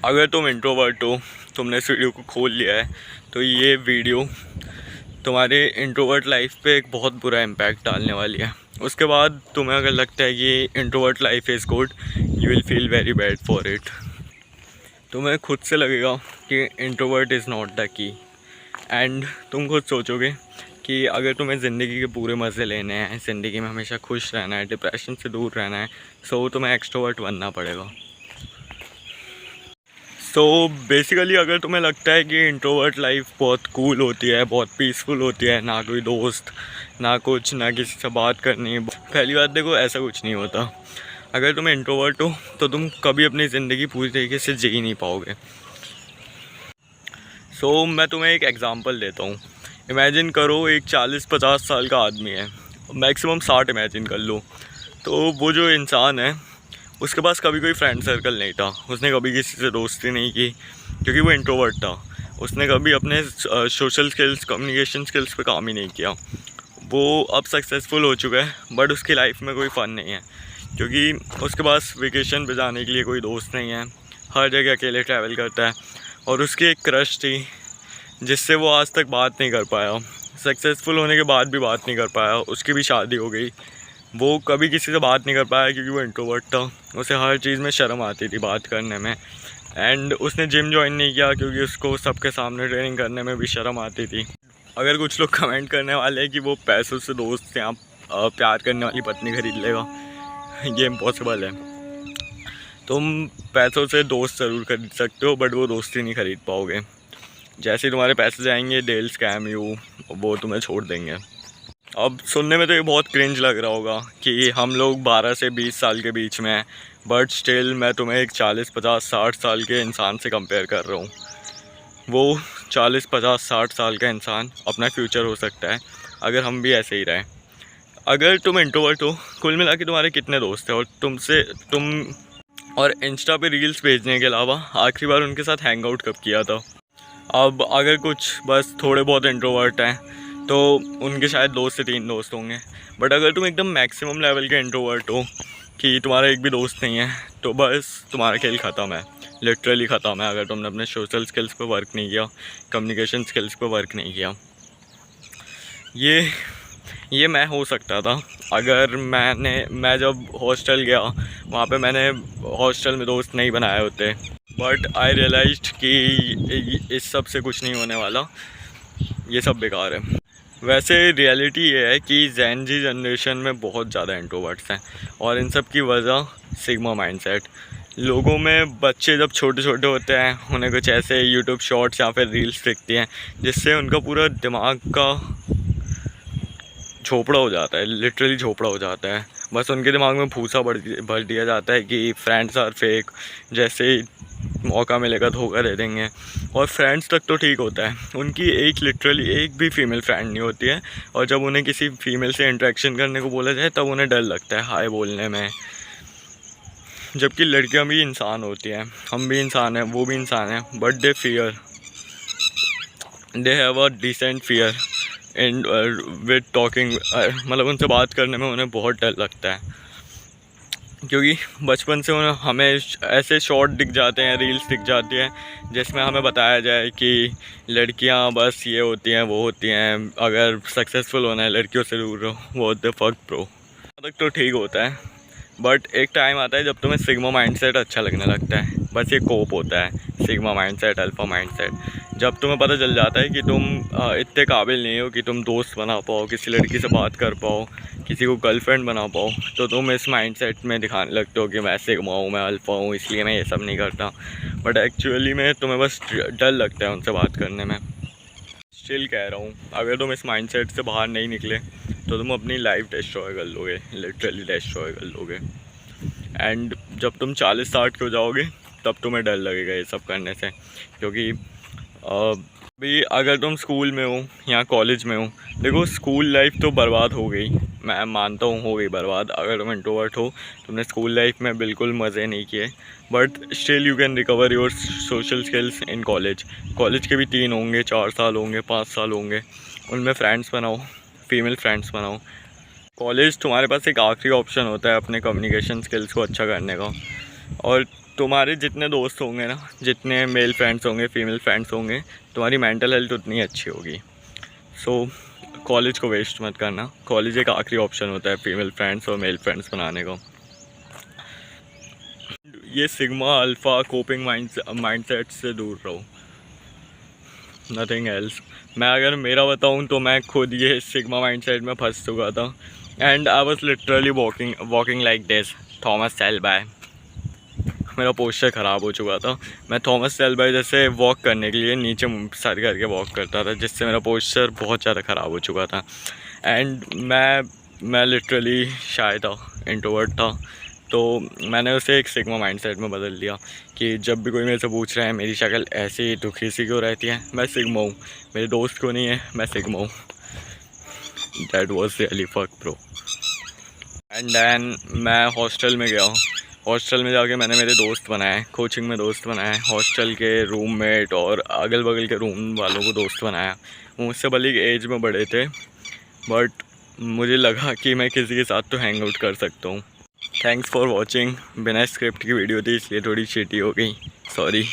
अगर तुम इंट्रोवर्ट हो, तुमने इस वीडियो को खोल लिया है, तो ये वीडियो तुम्हारे इंट्रोवर्ट लाइफ पे एक बहुत बुरा इम्पैक्ट डालने वाली है। उसके बाद तुम्हें अगर लगता है कि introvert life is good, you will feel very bad for it. तुम्हें खुद से लगेगा कि introvert is not the key, and तुम खुद सोचोगे कि अगर तुम्हें ज़िंदगी के पूरे मज़े लेने हैं, ज़िंदगी में हमेशा खुश रहना है, डिप्रेशन से दूर रहना है, सो तुम्हें एक्सट्रोवर्ट बनना पड़ेगा। तो बेसिकली अगर तुम्हें लगता है कि इंट्रोवर्ट लाइफ बहुत कूल होती है, बहुत पीसफुल होती है, ना कोई दोस्त, ना कुछ, ना किसी से बात करनी, पहली बात देखो ऐसा कुछ नहीं होता। अगर तुम इंट्रोवर्ट हो तो तुम कभी अपनी ज़िंदगी पूरी तरीके से जी नहीं पाओगे। मैं तुम्हें एक एग्ज़ाम्पल देता हूँ। इमेजिन करो एक 40-50 साल का आदमी है, मैक्सिमम 60 इमेजिन कर लो। तो वो जो इंसान है उसके पास कभी कोई फ्रेंड सर्कल नहीं था, उसने कभी किसी से दोस्ती नहीं की क्योंकि वो इंट्रोवर्ट था। उसने कभी अपने सोशल स्किल्स, कम्युनिकेशन स्किल्स पे काम ही नहीं किया। वो अब सक्सेसफुल हो चुका है बट उसकी लाइफ में कोई फ़न नहीं है क्योंकि उसके पास वेकेशन पे जाने के लिए कोई दोस्त नहीं है, हर जगह अकेले ट्रैवल करता है। और उसकी एक क्रश थी जिससे वो आज तक बात नहीं कर पाया, सक्सेसफुल होने के बाद भी बात नहीं कर पाया, उसकी भी शादी हो गई। वो कभी किसी से बात नहीं कर पाया क्योंकि वो इंट्रोवर्ट था, उसे हर चीज़ में शर्म आती थी बात करने में। एंड उसने जिम ज्वाइन नहीं किया क्योंकि उसको सबके सामने ट्रेनिंग करने में भी शर्म आती थी। अगर कुछ लोग कमेंट करने वाले हैं कि वो पैसों से दोस्त से आप प्यार करने वाली पत्नी खरीद लेगा, ये इम्पॉसिबल है। तुम पैसों से दोस्त ज़रूर खरीद सकते हो बट वो दोस्ती नहीं खरीद पाओगे। जैसे ही तुम्हारे पैसे जाएंगे, डेल स्कैम यू, वो तुम्हें छोड़ देंगे। अब सुनने में तो ये बहुत क्रिंज लग रहा होगा कि हम लोग 12 से 20 साल के बीच में हैं, बट स्टिल मैं तुम्हें एक 40-50-60 साल के इंसान से कंपेयर कर रहा हूँ। वो 40-50-60 साल का इंसान अपना फ्यूचर हो सकता है अगर हम भी ऐसे ही रहें। अगर तुम इंट्रोवर्ट हो, कुल मिला के तुम्हारे कितने दोस्त हैं, और तुम और इंस्टा पे रील्स भेजने के अलावा आखिरी बार उनके साथ हैंग आउट कब किया था? अब अगर कुछ बस थोड़े बहुत इंट्रोवर्ट हैं तो उनके शायद 2 से 3 दोस्त होंगे, बट अगर तुम एकदम मैक्सिमम लेवल के इंट्रोवर्ट हो कि तुम्हारा एक भी दोस्त नहीं है, तो बस तुम्हारा खेल ख़त्म है, लिटरली ख़त्म है। अगर तुमने अपने सोशल स्किल्स पे वर्क नहीं किया, कम्युनिकेशन स्किल्स पे वर्क नहीं किया। ये मैं हो सकता था अगर मैं जब हॉस्टल गया, वहाँ पे मैंने हॉस्टल में दोस्त नहीं बनाए होते, बट आई रियलाइज्ड कि इस सब से कुछ नहीं होने वाला, ये सब बेकार है। वैसे रियलिटी ये है कि जेन जी जनरेशन में बहुत ज़्यादा इंट्रोवर्ट्स हैं और इन सब की वजह सिग्मा माइंडसेट। लोगों में बच्चे जब छोटे छोटे होते हैं उन्हें कुछ ऐसे यूट्यूब शॉर्ट्स या फिर रील्स दिखती हैं जिससे उनका पूरा दिमाग का झोपड़ा हो जाता है, लिटरली झोपड़ा हो जाता है। बस उनके दिमाग में भूसा भर दिया जाता है कि फ्रेंड्स आर फेक, जैसे मौका मिलेगा धोखा दे देंगे। और फ्रेंड्स तक तो ठीक होता है, उनकी लिटरली एक भी फीमेल फ्रेंड नहीं होती है, और जब उन्हें किसी फीमेल से इंटरेक्शन करने को बोला जाए तब उन्हें डर लगता है हाय बोलने में। जबकि लड़कियां भी इंसान होती हैं, हम भी इंसान हैं, वो भी इंसान हैं, but they have a decent fear in with talking. मतलब उनसे बात करने में उन्हें बहुत डर लगता है क्योंकि बचपन से उन्हें हमें ऐसे शॉर्ट दिख जाते हैं, रील्स दिख जाती हैं जिसमें हमें बताया जाए कि लड़कियां बस ये होती हैं, वो होती हैं, अगर सक्सेसफुल होना है लड़कियों से दूर रहो। वो द फक प्रो तक तो ठीक होता है, बट एक टाइम आता है जब तुम्हें सिग्मा माइंडसेट अच्छा लगने लगता है। बस ये कोप होता है, सिग्मा माइंडसेट, अल्फा माइंडसेट। जब तुम्हें पता चल जाता है कि तुम इतने काबिल नहीं हो कि तुम दोस्त बना पाओ, किसी लड़की से बात कर पाओ, किसी को गर्लफ्रेंड बना पाओ, तो तुम इस माइंडसेट में दिखाने लगते हो कि मैं सिग्मा हूँ, मैं अल्फा हूँ, इसलिए मैं ये सब नहीं करता। बट एक्चुअली में तुम्हें बस डर लगता है उनसे बात करने में। स्टिल कह रहा हूँ, अगर तुम इस माइंडसेट से बाहर नहीं निकले तो तुम अपनी लाइफ डिस्ट्रॉय कर लोगे, लिटरली डिस्ट्रॉय कर लोगे। एंड जब तुम 40-60 के हो जाओगे तब तुम्हें डर लगेगा ये सब करने से, क्योंकि अभी अगर तुम स्कूल में हो या कॉलेज में हो, देखो स्कूल लाइफ तो बर्बाद हो गई, मैं मानता हूँ हो गई बर्बाद। अगर तुम इंट्रोवर्ट हो, तुमने स्कूल लाइफ में बिल्कुल मज़े नहीं किए, but still you can recover your social skills in college. College के भी 3 होंगे, 4 साल होंगे, 5 साल होंगे, उनमें फ्रेंड्स बनाओ, फीमेल फ्रेंड्स बनाओ। कॉलेज तुम्हारे पास एक आखिरी ऑप्शन होता है अपने कम्युनिकेशन स्किल्स को अच्छा करने का, और तुम्हारे जितने दोस्त होंगे ना, जितने मेल फ्रेंड्स होंगे, फीमेल फ्रेंड्स होंगे, तुम्हारी मेंटल हेल्थ उतनी अच्छी होगी। सो कॉलेज को वेस्ट मत करना। कॉलेज एक आखिरी ऑप्शन होता है फीमेल फ्रेंड्स और मेल फ्रेंड्स बनाने को। ये सिग्मा अल्फ़ा कोपिंग माइंडसेट से दूर रहो, नथिंग एल्स। मैं अगर मेरा बताऊं तो मैं खुद ये सिग्मा माइंडसेट में फंस चुका था and I was literally walking like this, Thomas Shelby. मेरा पोस्चर ख़राब हो चुका था। मैं थॉमस सेल्बा जैसे वॉक करने के लिए नीचे सर करके वॉक करता था, जिससे मेरा पोस्चर बहुत ज़्यादा ख़राब हो चुका था। एंड मैं लिटरली शाय था, इंट्रोवर्ट था। तो मैंने उसे एक सिग्मा माइंडसेट में बदल दिया कि जब भी कोई मेरे से पूछ रहा है मेरी शक्ल ऐसी दुखी सी क्यों रहती है, मैं सिग्मा हूँ। मेरे दोस्त क्यों नहीं है, मैं सिग्मा हूँ। That was really fuck bro. And then मैं हॉस्टल में गया। हॉस्टल में जाके मैंने मेरे दोस्त बनाए, कोचिंग में दोस्त बनाए, हॉस्टल के रूममेट और अगल बगल के रूम वालों को दोस्त बनाया। वो मुझसे भले एज में बड़े थे, बट मुझे लगा कि मैं किसी के साथ तो हैंग आउट कर सकता हूँ। Thanks for watching. बिना स्क्रिप्ट की वीडियो थी इसलिए थोड़ी शिटी हो गई, सॉरी।